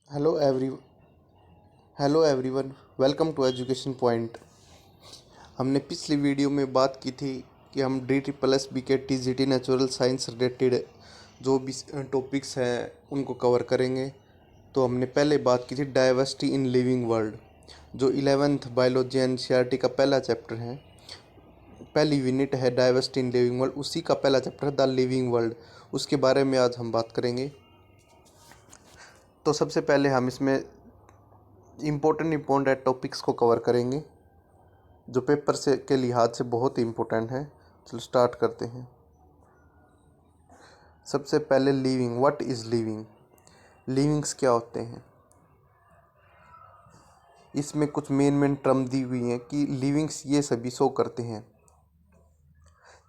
Hello every hello everyone, welcome to education point. हमने पिछली video में बात की थी कि हम DSSS के TGT नेचुरल साइंस रिलेटेड जो भी टॉपिक्स हैं उनको कवर करेंगे। तो हमने पहले बात की थी डाइवर्सिटी इन लिविंग वर्ल्ड, जो 11th बायोलॉजी NCERT का पहला चैप्टर है, पहली यूनिट है डाइवर्सिटी इन लिविंग वर्ल्ड। उसी का पहला चैप्टर है द लिविंग वर्ल्ड। उसके बारे में आज हम बात करेंगे। तो सबसे पहले हम इसमें इम्पोर्टेंट टॉपिक्स को कवर करेंगे जो पेपर से के लिहाज से बहुत इम्पोर्टेंट है। चलो स्टार्ट करते हैं। सबसे पहले living, what is living. Livings क्या होते हैं, इसमें कुछ मेन टर्म दी हुई हैं कि लिविंग्स ये सभी शो करते हैं।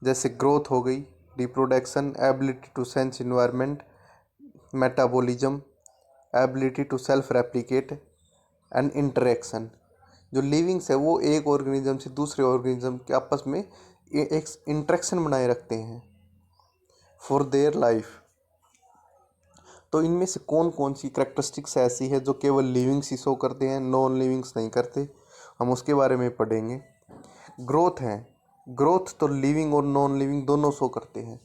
जैसे ग्रोथ हो गई, reproduction, ability to sense environment, metabolism, ability to self replicate and interaction. जो लिविंग्स है वो एक ऑर्गेनिज्म से दूसरे ऑर्गेनिज्म के आपस में एक इंटरेक्शन बनाए रखते हैं फॉर देयर लाइफ। तो इनमें से कौन कौन सी करेक्टरिस्टिक्स ऐसी है जो केवल लिविंग्स ही शो करते हैं, नॉन लिविंग्स नहीं करते, हम उसके बारे में पढ़ेंगे। ग्रोथ है, ग्रोथ तो लिविंग और नॉन लिविंग दोनों शो करते हैं।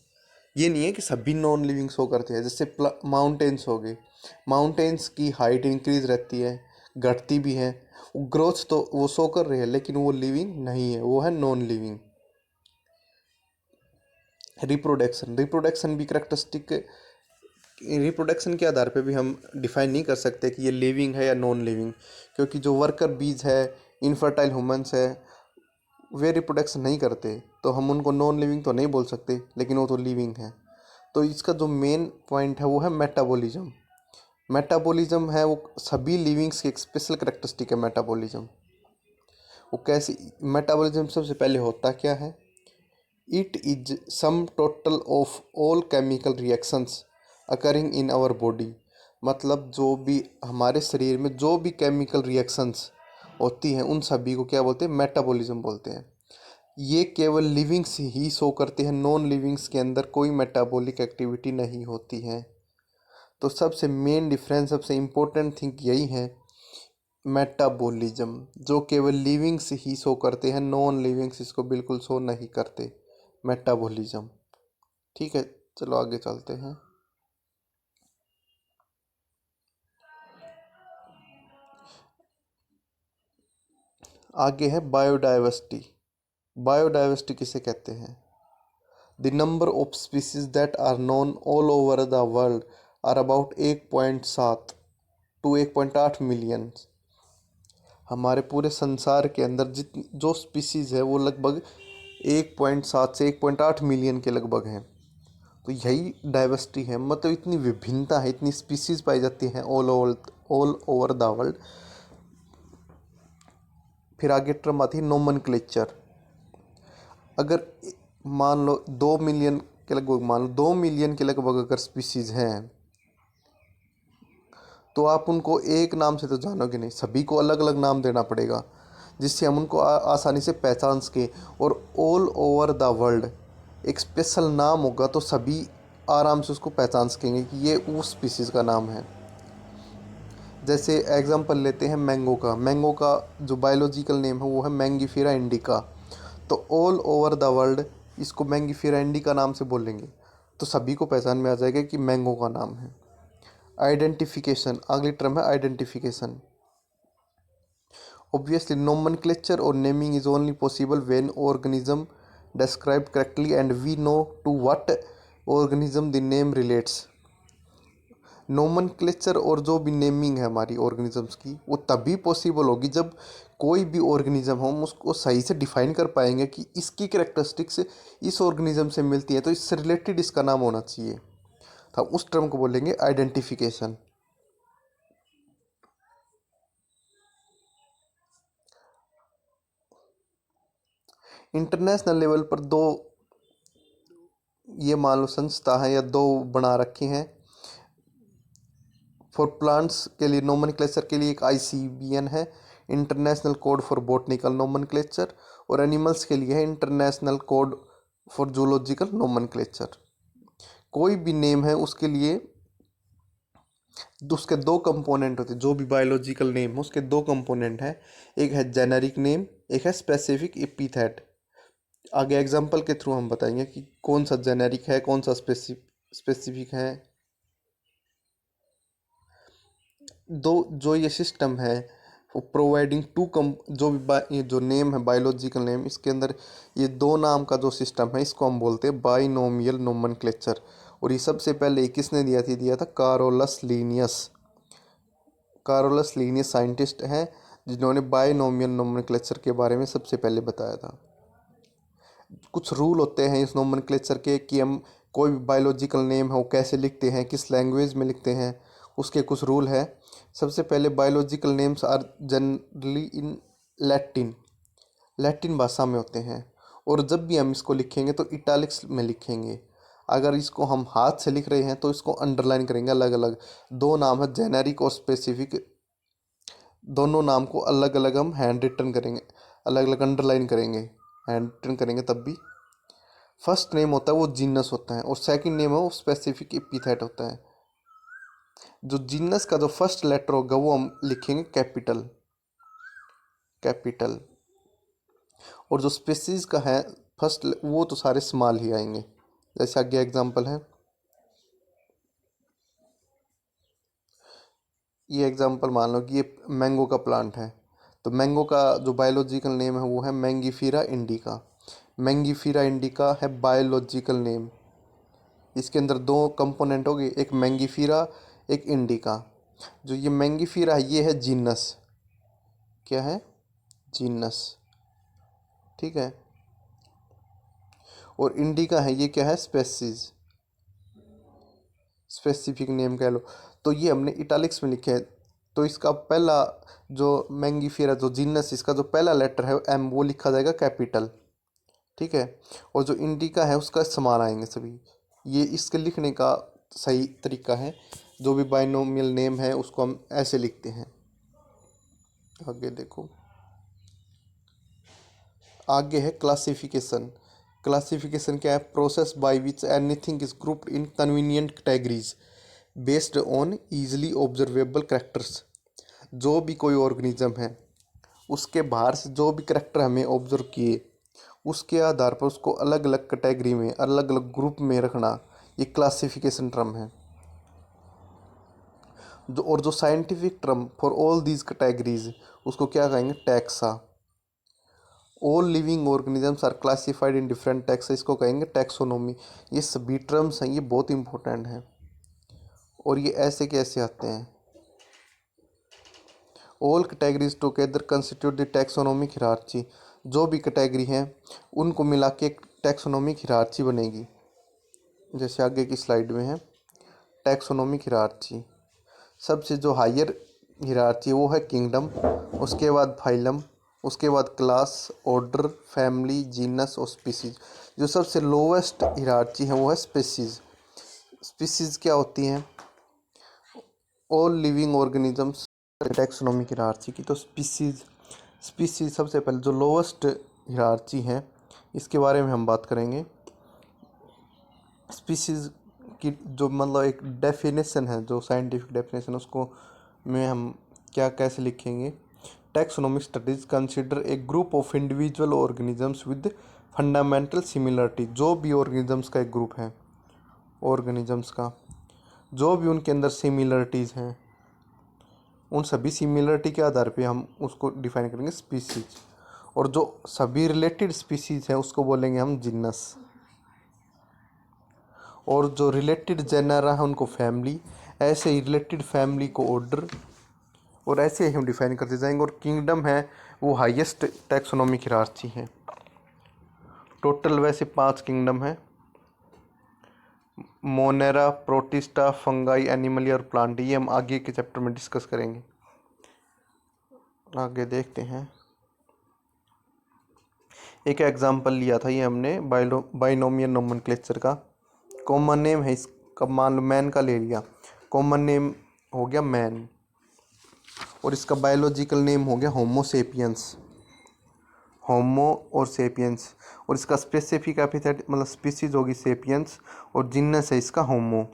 ये नहीं है कि सभी नॉन लिविंग शो करते हैं। जैसे माउंटेन्स हो गए, माउंटेन्स की हाइट इंक्रीज रहती है, घटती भी है। ग्रोथ तो वो शो कर रहे हैं लेकिन वो लिविंग नहीं है, वो है नॉन लिविंग। रिप्रोडक्शन, रिप्रोडक्शन भी करेक्टरिस्टिक, रिप्रोडक्शन के आधार पे भी हम डिफाइन नहीं कर सकते कि ये लिविंग है या नॉन लिविंग, क्योंकि जो वर्कर बीज है, इनफर्टाइल ह्यूमंस है, वे रिप्रोडक्शन नहीं करते, तो हम उनको नॉन लिविंग तो नहीं बोल सकते, लेकिन वो तो लिविंग है। तो इसका जो मेन पॉइंट है वो है मेटाबॉलिज्म। मेटाबॉलिज्म है वो सभी लिविंग्स की एक स्पेशल करेक्टरिस्टिक है मेटाबॉलिज्म। वो कैसी, मेटाबॉलिज्म सबसे पहले होता क्या है, it is sum total of all chemical reactions occurring in our body. मतलब जो भी हमारे शरीर में जो भी केमिकल रिएक्शंस होती हैं उन सभी को क्या बोलते हैं, मेटाबॉलिज्म बोलते हैं। ये केवल लिविंग्स ही शो करते हैं, नॉन लिविंग्स के अंदर कोई मेटाबॉलिक एक्टिविटी नहीं होती है। तो सबसे मेन डिफरेंस, सबसे इम्पोर्टेंट थिंग यही है, मेटाबॉलिज्म, जो केवल लिविंग्स ही शो करते हैं, नॉन लिविंग्स इसको बिल्कुल शो नहीं करते, मेटाबॉलिज्म। ठीक है, चलो आगे चलते हैं। आगे है बायोडाइवर्सिटी। बायोडाइवर्सिटी किसे कहते हैं, the number of species that are known all over the world are about 1.7 to 1.8 million. हमारे पूरे संसार के अंदर जितनी जो स्पीसीज है वो लगभग 1.7 से 1.8 मिलियन के लगभग हैं। तो यही डाइवर्सिटी है, मतलब इतनी विभिन्नता है, इतनी स्पीसीज पाई जाती हैं ऑल ओवर द वर्ल्ड। फिर आगे टर्म आती है नोमेनक्लेचर। अगर मान लो 2 मिलियन के लगभग, मान लो 2 मिलियन के लगभग अगर स्पीसीज हैं, तो आप उनको एक नाम से तो जानोगे नहीं, सभी को अलग अलग नाम देना पड़ेगा जिससे हम उनको आसानी से पहचान सकें। और ऑल ओवर द वर्ल्ड एक स्पेशल नाम होगा तो सभी आराम से उसको पहचान सकेंगे कि ये उस स्पीसीज़ का नाम है। जैसे एग्जांपल लेते हैं मैंगो का, मैंगो का जो बायोलॉजिकल नेम है वो है मैंगीफेरा इंडिका। तो ऑल ओवर द वर्ल्ड इसको मैंगीफेरा इंडिका नाम से बोलेंगे तो सभी को पहचान में आ जाएगा कि मैंगो का नाम है। आइडेंटिफिकेशन, अगली टर्म है identification. Obviously, nomenclature or naming is only possible when organism described correctly and we know to what organism the name relates. Nomenclature और जो भी नेमिंग है हमारी ऑर्गेनिजम्स की वो तभी पॉसिबल होगी जब कोई भी ऑर्गेनिज्म हम उसको सही से डिफाइन कर पाएंगे कि इसकी कैरेक्टरिस्टिक्स इस ऑर्गेनिज्म से मिलती है, तो इससे रिलेटेड इसका नाम होना चाहिए। तो हम उस टर्म को बोलेंगे आइडेंटिफिकेशन। इंटरनेशनल लेवल पर दो, ये मान लो संस्था है या दो बना रखी हैं। फॉर प्लांट्स के लिए नोमेनक्लेचर के लिए एक ICBN है, international code for botanical nomenclature, और एनिमल्स के लिए है international code for zoological nomenclature. कोई भी नेम है उसके लिए उसके दो कंपोनेंट होते हैं, जो भी बायोलॉजिकल नेम है उसके दो कंपोनेंट हैं, एक है जेनेरिक नेम, एक है स्पेसिफिक एपिथेट। आगे एग्जांपल के थ्रू हम बताएंगे कि कौन सा जेनेरिक है, कौन सा स्पेसिफिक है। दो जो ये सिस्टम है प्रोवाइडिंग टू कम, जो भी ये जो नेम है बायोलॉजिकल नेम, इसके अंदर ये दो नाम का जो सिस्टम है इसको हम बोलते हैं बाइनोमियल नोमेनक्लेचर। और ये सबसे पहले किसने दिया था कारोलस लीनियस। कारोलस लीनियस साइंटिस्ट हैं जिन्होंने बाइनोमियल नोमेनक्लेचर के बारे में सबसे पहले बताया था। कुछ रूल होते हैं इस नोमेनक्लेचर के कि हम कोई भी बायोलॉजिकल नेम है वो कैसे लिखते हैं, किस लैंग्वेज में लिखते हैं, उसके कुछ रूल है। सबसे पहले biological names are generally in Latin, Latin भाषा में होते हैं। और जब भी हम इसको लिखेंगे तो इटैलिक्स में लिखेंगे। अगर इसको हम हाथ से लिख रहे हैं तो इसको अंडरलाइन करेंगे अलग अलग। दो नाम है जेनेरिक और स्पेसिफिक, दोनों नाम को अलग अलग हम हैंड रिटन करेंगे, अलग अलग अंडरलाइन करेंगे, हैंड रिटन करेंगे तब भी। फर्स्ट नेम होता है वो जीनस होता है और सेकंड नेम है वो स्पेसिफिक एपिथेट होता है। जो जीनस का जो फर्स्ट लेटर होगा वो हम लिखेंगे कैपिटल, कैपिटल। और जो स्पेसीज का है फर्स्ट वो तो सारे स्मॉल ही आएंगे। जैसे आगे एग्जांपल है, ये एग्जांपल मान लो कि ये मैंगो का प्लांट है, तो मैंगो का जो बायोलॉजिकल नेम है वो है मैंगीफीरा इंडिका। मैंगीफीरा इंडिका है बायोलॉजिकल नेम। इसके अंदर दो कंपोनेंट हो गए, एक मैंगीफीरा एक इंडिका। जो ये मैंगीफीरा है ये है जीनस, क्या है जीनस, ठीक है। और इंडिका है ये क्या है स्पेसीज, स्पेसिफिक नेम कह लो। तो ये हमने इटालिक्स में लिखे हैं। तो इसका पहला जो मैंगीफेरा जो जीनस इसका जो पहला लेटर है एम वो लिखा जाएगा कैपिटल, ठीक है। और जो इंडिका है उसका स्मॉल आएंगे सभी। ये इसके लिखने का सही तरीका है। जो भी बाइनोमियल नेम है उसको हम ऐसे लिखते हैं। आगे देखो, आगे है क्लासिफिकेशन। क्लासिफिकेशन क्या है, process by which anything is grouped in convenient categories based on easily observable characters. जो भी कोई ऑर्गेनिज्म है उसके बाहर से जो भी करेक्टर हमें ऑब्जर्व किए उसके आधार पर उसको अलग अलग कैटेगरी में अलग अलग ग्रुप में रखना, ये क्लासिफिकेशन टर्म है। जो scientific term for all these categories उसको क्या कहेंगे taxa. All living organisms are classified in different taxa, इसको कहेंगे टैक्सोनॉमी। ये सभी टर्म्स हैं, ये बहुत इंपॉर्टेंट हैं। और ये ऐसे कैसे आते हैं, all categories together constitute the taxonomic hierarchy. जो भी कैटेगरी हैं उनको मिला के एक टैक्सोनॉमिक हिरार्ची बनेगी। जैसे आगे की स्लाइड में है टैक्सोनॉमिक हिरार्ची। सबसे जो हायर हिरार्ची वो है किंगडम, उसके बाद फाइलम, उसके बाद क्लास, ऑर्डर, फैमिली, जीनस और स्पीसीज। जो सबसे लोवेस्ट हिरार्ची है वो है स्पीसीज। स्पीसीज क्या होती हैं, all living organisms taxonomic hierarchy की। तो स्पीसीज, स्पीसीज सबसे पहले जो लोवेस्ट हिरार्ची है इसके बारे में हम बात करेंगे। स्पीसीज की जो मतलब एक डेफिनेशन है, जो साइंटिफिक डेफिनेशन उसको में हम क्या कैसे लिखेंगे, taxonomic studies consider a group of individual organisms with fundamental similarity. जो भी ऑर्गेनिजम्स का एक ग्रुप है, ऑर्गेनिजम्स का जो भी उनके अंदर सिमिलरिटीज़ हैं उन सभी सिमिलरिटी के आधार पे हम उसको डिफाइन करेंगे स्पीसीज। और जो सभी रिलेटेड स्पीसीज हैं उसको बोलेंगे हम जिनस। और जो रिलेटेड जेनरा है उनको फैमिली, ऐसे ही रिलेटेड फैमिली को ऑर्डर, और ऐसे ही हम डिफाइन करते जाएंगे। और किंगडम है वो हाईएस्ट टैक्सोनॉमिक हिरार्ची है। टोटल वैसे 5 किंगडम है, मोनेरा, प्रोटिस्टा, फंगाई, एनिमली और प्लांट। ये हम आगे के चैप्टर में डिस्कस करेंगे। आगे देखते हैं, एक एग्जांपल लिया था ये हमने बाइनोमियल नोमेनक्लेचर का। कॉमन नेम है इसका, मान लो मैन का ले लिया, कॉमन नेम हो गया मैन। और इसका बायोलॉजिकल नेम हो गया होमो सेपियंस, होमो और सेपियंस। और इसका स्पेसिफिक एपिथेट मतलब स्पीसीज होगी सेपियंस, और जिनस है इसका होमो।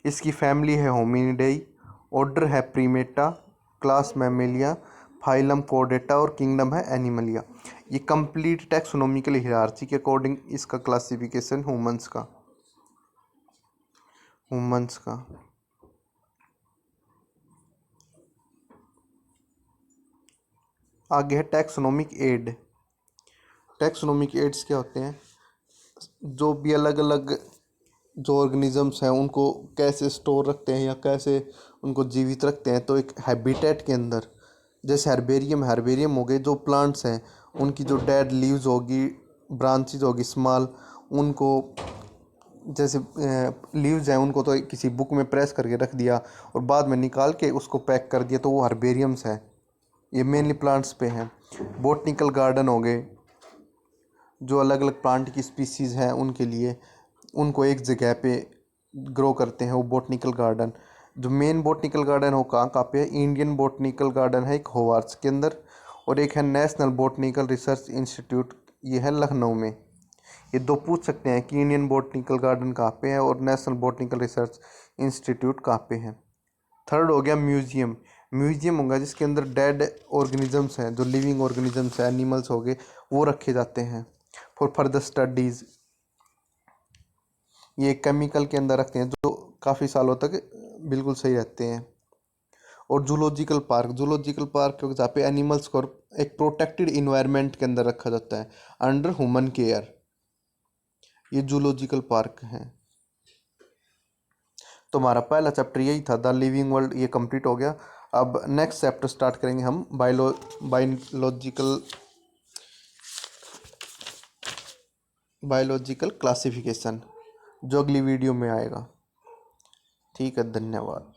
इसकी फैमिली है होमिनिडेई, ऑर्डर है प्रीमेटा, क्लास मैमेलिया, फाइलम कोर्डेटा और किंगडम है एनिमलिया। ये कंप्लीट टैक्सोनॉमिकल हियरार्ची के अकॉर्डिंग इसका क्लासिफिकेशन ह्यूमंस का। आगे है टैक्सोनॉमिक एड। टैक्सोनॉमिक एड्स क्या होते हैं? जो भी अलग अलग जो ऑर्गेनिजम्स हैं उनको कैसे स्टोर रखते हैं या कैसे उनको जीवित रखते हैं, तो एक हैबिटेट के अंदर, जैसे हर्बेरियम हो गए, जो प्लांट्स हैं उनकी जो डेड लीव्स होगी, ब्रांचेज होगी स्मॉल, उनको जैसे लीव्स हैं उनको तो किसी बुक में प्रेस करके रख दिया और बाद में निकाल के उसको पैक कर दिया, तो वो हर्बेरियम्स है। ये मेनली प्लांट्स पे हैं। बोटनिकल गार्डन हो गए, जो अलग अलग प्लांट की स्पीसीज़ हैं उनके लिए, उनको एक जगह पे ग्रो करते हैं, वो बोटनिकल गार्डन। जो मेन बोटनिकल गार्डन हो कहाँ कहाँ पे है? इंडियन बोटनिकल गार्डन है एक होवार्ड्स के अंदर, और एक है नेशनल बोटनिकल रिसर्च इंस्टीट्यूट, ये है लखनऊ में। ये दो पूछ सकते हैं कि इंडियन बोटनिकल गार्डन कहाँ पे है और नेशनल बोटनिकल रिसर्च इंस्टीट्यूट कहाँ पे है। थर्ड हो गया म्यूजियम। म्यूजियम होगा जिसके अंदर डेड ऑर्गेनिजम्स हैं, जो लिविंग ऑर्गेनिजम्स हैं, एनिमल्स हो गए, वो रखे जाते हैं फॉर फर्दर स्टडीज़। ये केमिकल के अंदर रखते हैं जो काफ़ी सालों तक बिल्कुल सही रहते हैं। और जूलॉजिकल पार्क जहाँ पे एनिमल्स को एक प्रोटेक्टेड इन्वायरमेंट के अंदर रखा जाता है अंडर ह्यूमन केयर, ये जूलॉजिकल पार्क हैं। तो हमारा पहला चैप्टर यही था, द लिविंग वर्ल्ड, ये कंप्लीट हो गया। अब नेक्स्ट चैप्टर स्टार्ट करेंगे हम बायोलॉजिकल क्लासिफिकेशन, जो अगली वीडियो में आएगा। ठीक है, धन्यवाद।